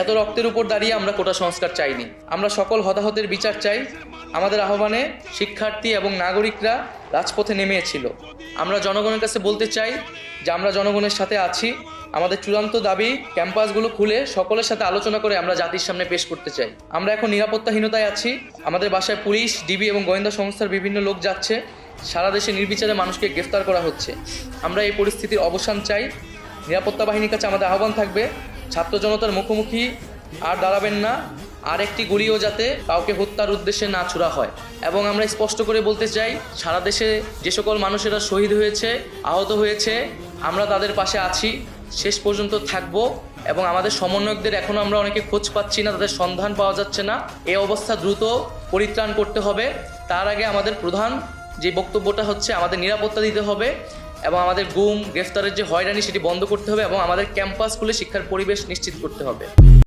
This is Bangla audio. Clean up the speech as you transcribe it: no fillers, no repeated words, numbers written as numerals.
এত রক্তের উপর দাঁড়িয়ে আমরা কোটা সংস্কার চাইনি। আমরা সকল হতাহতের বিচার চাই। আমাদের আহ্বানে শিক্ষার্থী এবং নাগরিকরা রাজপথে নেমেছিল। আমরা জনগণের কাছে বলতে চাই যে আমরা জনগণের সাথে আছি। আমাদের চূড়ান্ত দাবি ক্যাম্পাসগুলো খুলে সকলের সাথে আলোচনা করে আমরা জাতির সামনে পেশ করতে চাই। আমরা এখন নিরাপত্তাহীনতায় আছি। আমাদের বাসায় পুলিশ, ডিবি এবং গোয়েন্দা সংস্থার বিভিন্ন লোক যাচ্ছে। সারা দেশে নির্বিচারে মানুষকে গ্রেফতার করা হচ্ছে। আমরা এই পরিস্থিতির অবসান চাই। নিরাপত্তা বাহিনীর কাছে আমাদের আহ্বান থাকবে, ছাত্র জনতার মুখোমুখি আর দাঁড়াবেন না। আর একটি গুলিও যাতে কাউকে হত্যার উদ্দেশ্যে না ছোড়া হয়। এবং আমরা স্পষ্ট করে বলতে চাই, সারা দেশে যে সকল মানুষেরা শহীদ হয়েছে, আহত হয়েছে, আমরা তাদের পাশে আছি, শেষ পর্যন্ত থাকব। এবং আমাদের সমন্বয়কদের এখনও আমরা অনেকে খোঁজ পাচ্ছি না, তাদের সন্ধান পাওয়া যাচ্ছে না। এই অবস্থা দ্রুত পরিত্রাণ করতে হবে। তার আগে আমাদের প্রধান যে বক্তব্যটা হচ্ছে, আমাদের নিরাপত্তা দিতে হবে এবং আমাদের গুম গ্রেফতারের যে হয়রানি সেটি বন্ধ করতে হবে এবং আমাদের ক্যাম্পাস খুলে শিক্ষার পরিবেশ নিশ্চিত করতে হবে।